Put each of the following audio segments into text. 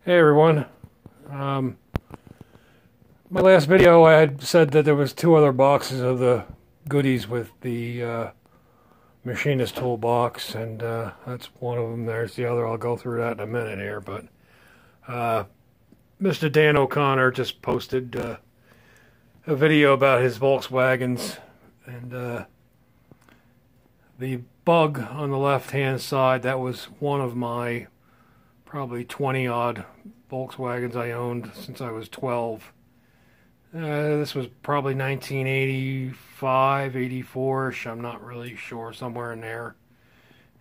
Hey everyone. My last video I had said that there was 2 other boxes of the goodies with the machinist toolbox, and that's one of them. There's the other. I'll go through that in a minute here, but Mr. Dan O'Connor just posted a video about his Volkswagens, and the bug on the left hand side, that was one of my probably 20 odd Volkswagens I owned since I was 12. This was probably 1985, 84-ish, I'm not really sure, somewhere in there.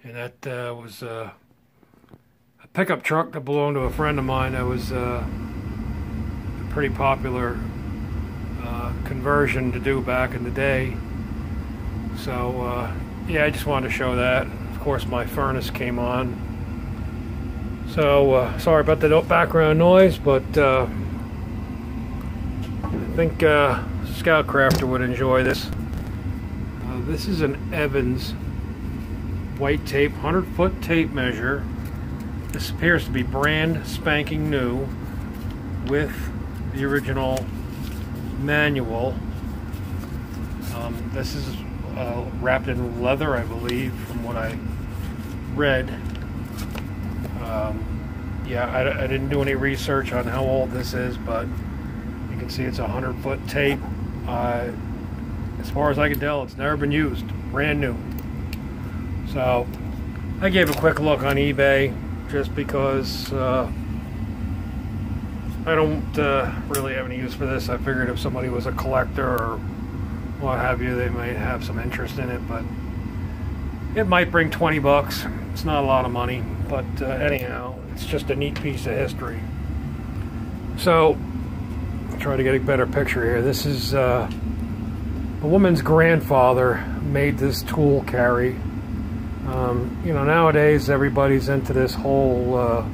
And that was a pickup truck that belonged to a friend of mine. That was a pretty popular conversion to do back in the day. So yeah, I just wanted to show that. Of course, my furnace came on. So, sorry about the background noise, but I think Scout Crafter would enjoy this. This is an Evans white tape, 100-foot tape measure. This appears to be brand spanking new with the original manual. This is wrapped in leather, I believe, from what I read. Yeah, I didn't do any research on how old this is, but you can see it's a 100-foot tape. As far as I can tell, it's never been used. Brand new. So I gave a quick look on eBay just because I don't really have any use for this. I figured if somebody was a collector or what have you, they might have some interest in it, but it might bring 20 bucks. It's not a lot of money, but anyhow, it's just a neat piece of history. So, I'll try to get a better picture here. This is a woman's grandfather made this tool carry. You know, nowadays everybody's into this whole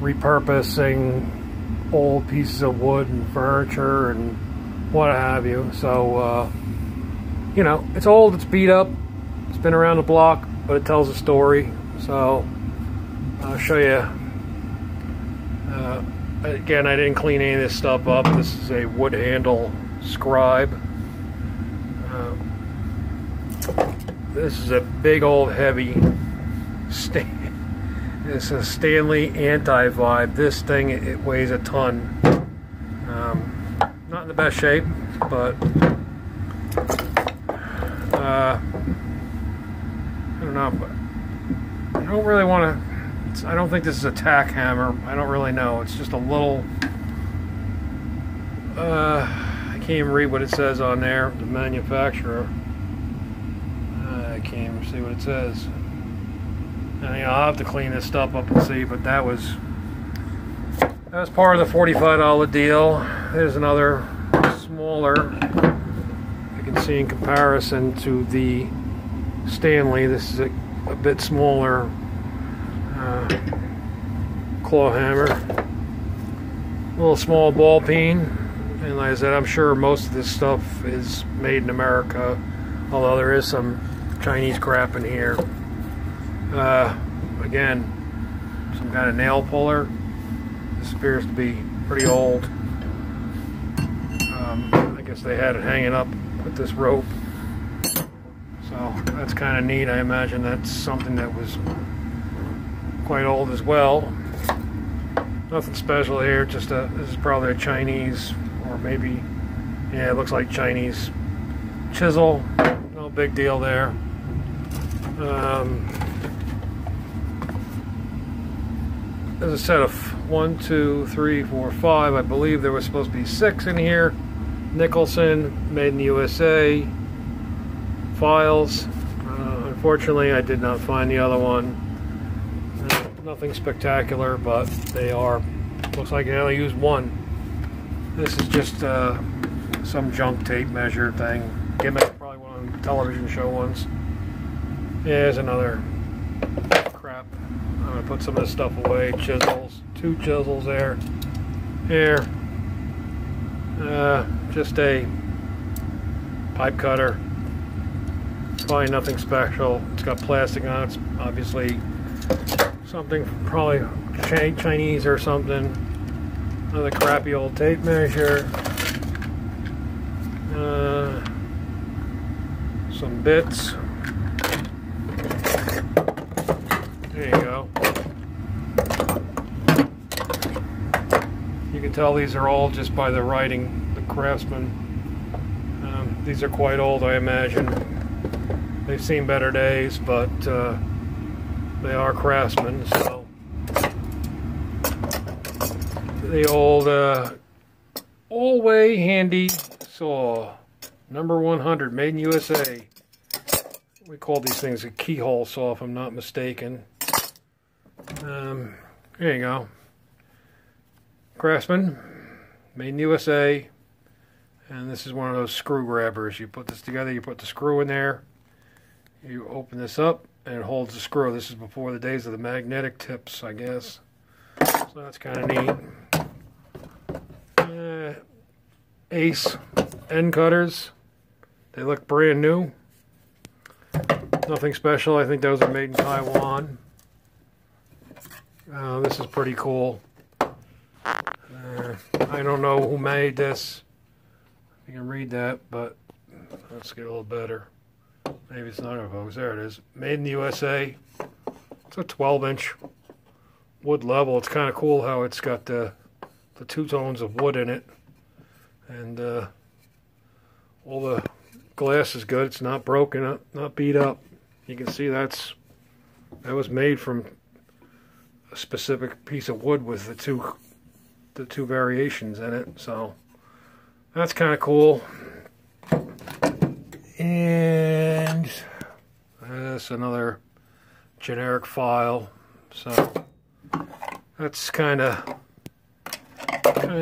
repurposing old pieces of wood and furniture and what have you. So, you know, it's old, it's beat up, it's been around the block, but it tells a story. So I'll show you. Again, I didn't clean any of this stuff up. This is a wood handle scribe. This is a big old heavy it's a Stanley Anti-Vibe. This thing, it weighs a ton. Not in the best shape, but I don't know, but I don't really want to. I don't think this is a tack hammer. I don't really know. It's just a little. I can't even read what it says on there. The manufacturer. I can't even see what it says. I'll have to clean this stuff up and see. But that was part of the $45 deal. There's another smaller. You can see in comparison to the Stanley, this is a bit smaller claw hammer. A little small ball peen, and like I said, I'm sure most of this stuff is made in America, although there is some Chinese crap in here. Again, some kind of nail puller. This appears to be pretty old. I guess they had it hanging up with this rope. So that's kind of neat. I imagine that's something that was quite old as well. Nothing special here, just this is probably a Chinese, or maybe, yeah, it looks like Chinese chisel. No big deal there. There's a set of 1, 2, 3, 4, 5. I believe there was supposed to be 6 in here. Nicholson, made in the USA. Files. Unfortunately, I did not find the other one. Nothing spectacular, but they are. Looks like they only used one. This is just some junk tape measure thing. Gimmick, probably one of the television show ones. Yeah, there's another crap. I'm gonna put some of this stuff away. Chisels, 2 chisels there. Here, just a pipe cutter. Probably nothing special. It's got plastic on it. It's obviously Something probably Chinese or something. Another crappy old tape measure. Some bits. There you go. You can tell these are all just by the writing, the Craftsman. These are quite old, I imagine. They've seen better days, but they are Craftsman, so. The old all-way handy saw, number 100, made in USA. We call these things a keyhole saw, if I'm not mistaken. There you go. Craftsman, made in USA. And this is one of those screw grabbers. You put this together, you put the screw in there, you open this up, and it holds the screw. This is before the days of the magnetic tips, I guess. So that's kind of neat. Ace end cutters. They look brand new. Nothing special. I think those are made in Taiwan. This is pretty cool. I don't know who made this. You can read that, but let's get a little better. Maybe it's not going to focus. There it is. Made in the USA. It's a 12-inch wood level. It's kind of cool how it's got the two tones of wood in it. And all the glass is good. It's not broken, not beat up. You can see that was made from a specific piece of wood with the two variations in it. So that's kind of cool. And that's another generic file. So that's kind of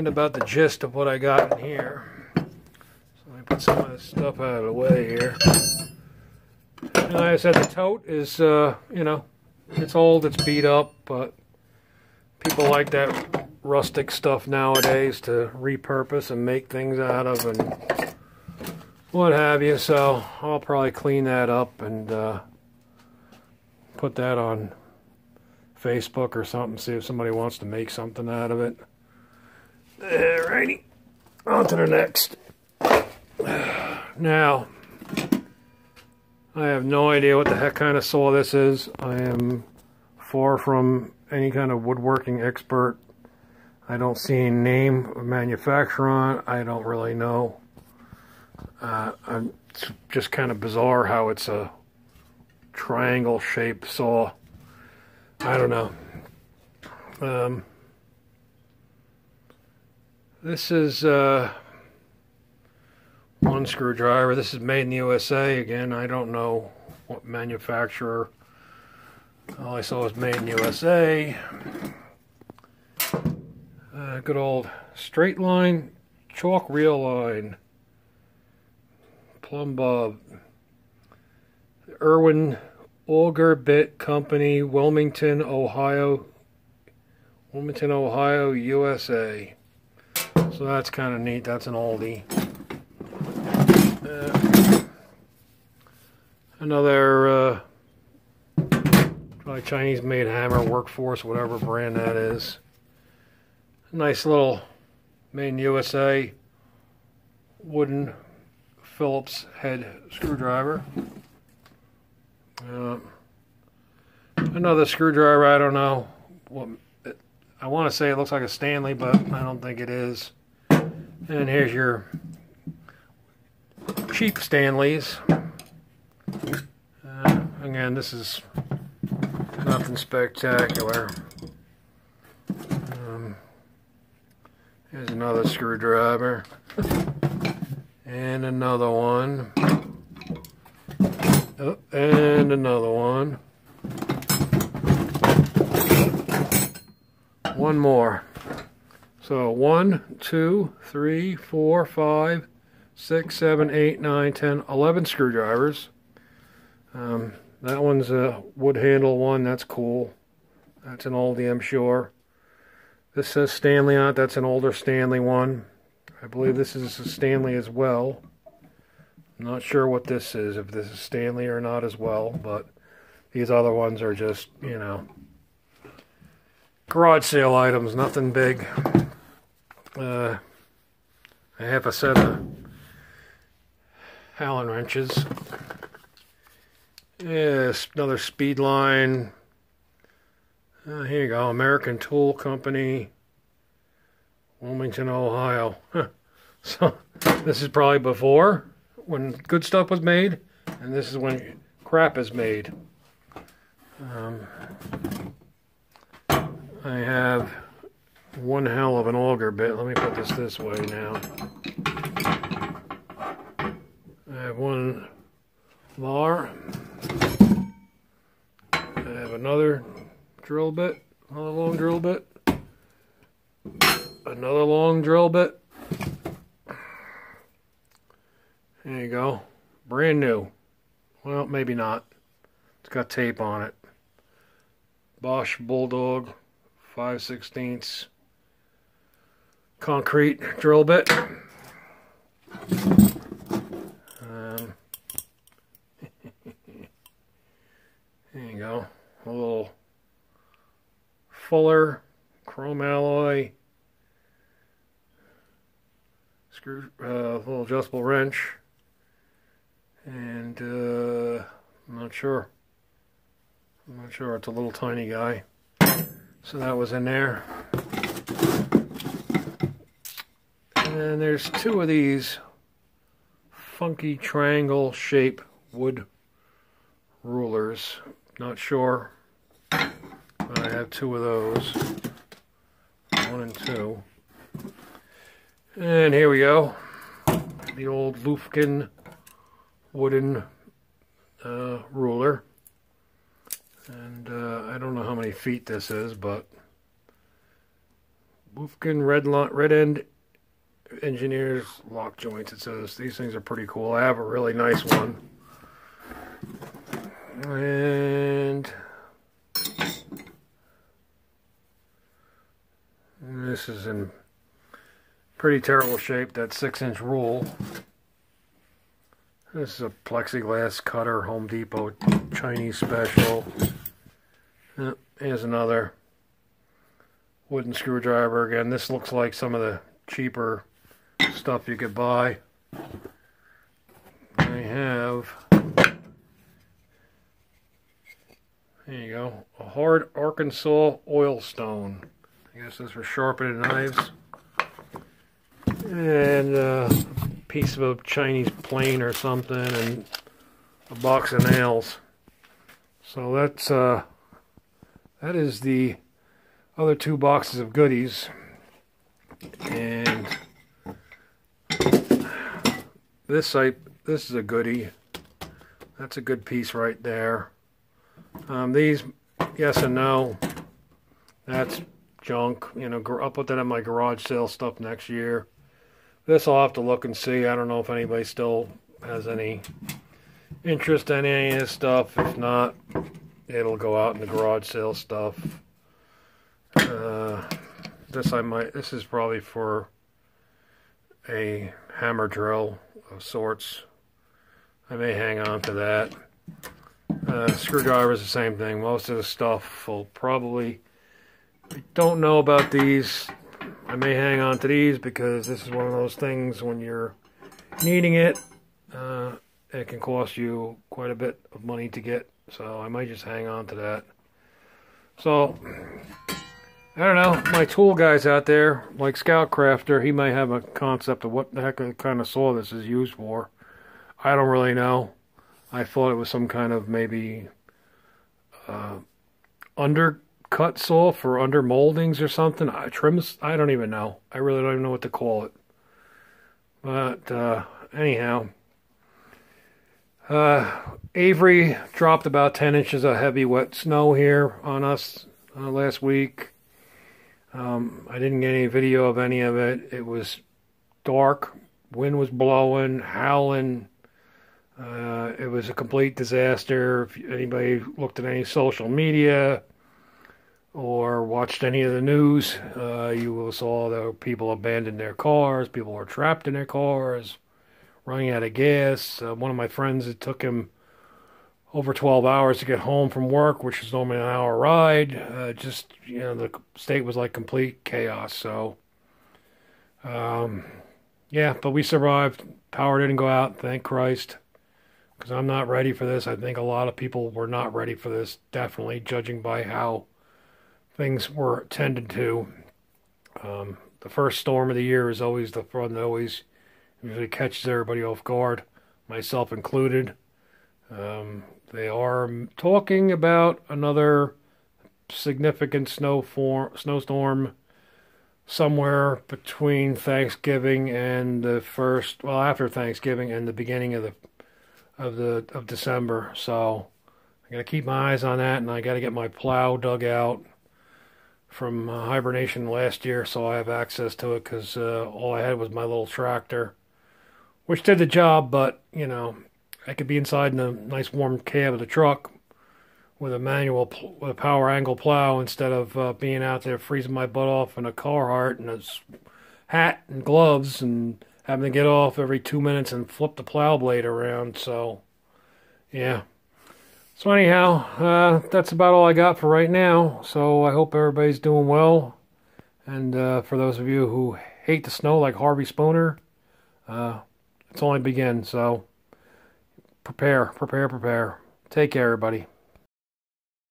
about the gist of what I got in here. So let me put some of this stuff out of the way here. And like I said, the tote is, you know, it's old, it's beat up, but people like that rustic stuff nowadays to repurpose and make things out of and what have you. So I'll probably clean that up and put that on Facebook or something, see if somebody wants to make something out of it. Alrighty, on to the next. Now, I have no idea what the heck kind of saw this is. I am far from any kind of woodworking expert. I don't see any name of manufacturer on it. I don't really know. It's just kind of bizarre how it's a triangle shaped saw. I don't know. This is one screwdriver. This is made in the USA. Again, I don't know what manufacturer. All I saw was made in USA. Good old straight line, chalk reel line, plumb bob. Irwin Auger Bit Company, Wilmington, Ohio, USA. So that's kind of neat. That's an oldie. Another probably Chinese-made hammer, Workforce, whatever brand that is. Nice little made in USA wooden Phillips head screwdriver. Another screwdriver. I don't know what. I want to say it looks like a Stanley, but I don't think it is. And here's your cheap Stanleys. Again, this is nothing spectacular. Here's another screwdriver. And another one. Oh, and another one. One more. So 1, 2, 3, 4, 5, 6, 7, 8, 9, 10, 11 screwdrivers. That one's a wood handle one. That's cool. That's an oldie, I'm sure. This says Stanley on it. That's an older Stanley one. I believe this is a Stanley as well. I'm not sure what this is, if this is Stanley or not as well, but these other ones are just, you know, garage sale items, nothing big. I have a set of Allen wrenches. Yes, another speed line. Here you go, American Tool Company, Wilmington, Ohio. So this is probably before, when good stuff was made, and this is when crap is made. I have one hell of an auger bit. Let me put this way now. I have one bar. I have another drill bit, another long drill bit, another long drill bit. There you go. Brand new. Well, maybe not. It's got tape on it. Bosch Bulldog 5/16 concrete drill bit. There you go. A little Fuller chrome alloy screw, little adjustable wrench, and I'm not sure. It's a little tiny guy. So that was in there. And there's two of these funky triangle shape wood rulers. Not sure, but I have two of those. 1 and 2. And here we go. The old Lufkin wooden ruler. And I don't know how many feet this is, but Lufkin red end engineers lock joints. It says these things are pretty cool. I have a really nice one, and this is in pretty terrible shape. That 6-inch rule. This is a plexiglass cutter, Home Depot Chinese special. Here's another wooden screwdriver. Again, this looks like some of the cheaper stuff you could buy. I have, there you go, a hard Arkansas oil stone. I guess this is for sharpening knives. And a piece of a Chinese plane or something, and a box of nails. So that's that is the other 2 boxes of goodies. And this is a goodie. That's a good piece right there. These, yes and no. That's junk. You know, I'll put that in my garage sale stuff next year. This I'll have to look and see. I don't know if anybody still has any interest in any of this stuff. If not, it'll go out in the garage sale stuff. This is probably for a hammer drill of sorts. I may hang on to that. Screwdriver is the same thing. Most of the stuff will probably, I don't know about these. I may hang on to these because this is one of those things when you're needing it, it can cost you quite a bit of money to get. So I might just hang on to that. So, I don't know. My tool guys out there, like Scout Crafter, he might have a concept of what the heck kind of saw this is used for. I don't really know. I thought it was some kind of maybe undercut saw for under moldings or something. Trims, I don't even know. I really don't even know what to call it. But anyhow, Avery dropped about 10 inches of heavy wet snow here on us last week. I didn't get any video of any of it. It was dark, wind was blowing, howling. It was a complete disaster. If anybody looked at any social media or watched any of the news, you saw that people abandoned their cars, people were trapped in their cars, running out of gas. One of my friends, it took him over 12 hours to get home from work, which is normally an hour ride. Just, the state was like complete chaos. So, yeah, but we survived. Power didn't go out, thank Christ, because I'm not ready for this. I think a lot of people were not ready for this, definitely, judging by how things were tended to. The first storm of the year is always the one that always usually catches everybody off guard, myself included. They are talking about another significant snowstorm somewhere between Thanksgiving and after Thanksgiving and the beginning of December. So I got to keep my eyes on that, and I got to get my plow dug out from hibernation last year, so I have access to it, because all I had was my little tractor, which did the job, but I could be inside in a nice warm cab of the truck with a power angle plow, instead of being out there freezing my butt off in a Carhartt and a hat and gloves and having to get off every 2 minutes and flip the plow blade around. So, yeah. So anyhow, that's about all I got for right now. So I hope everybody's doing well. And for those of you who hate the snow like Harvey Spooner, it's only begun. So prepare. Take care, everybody.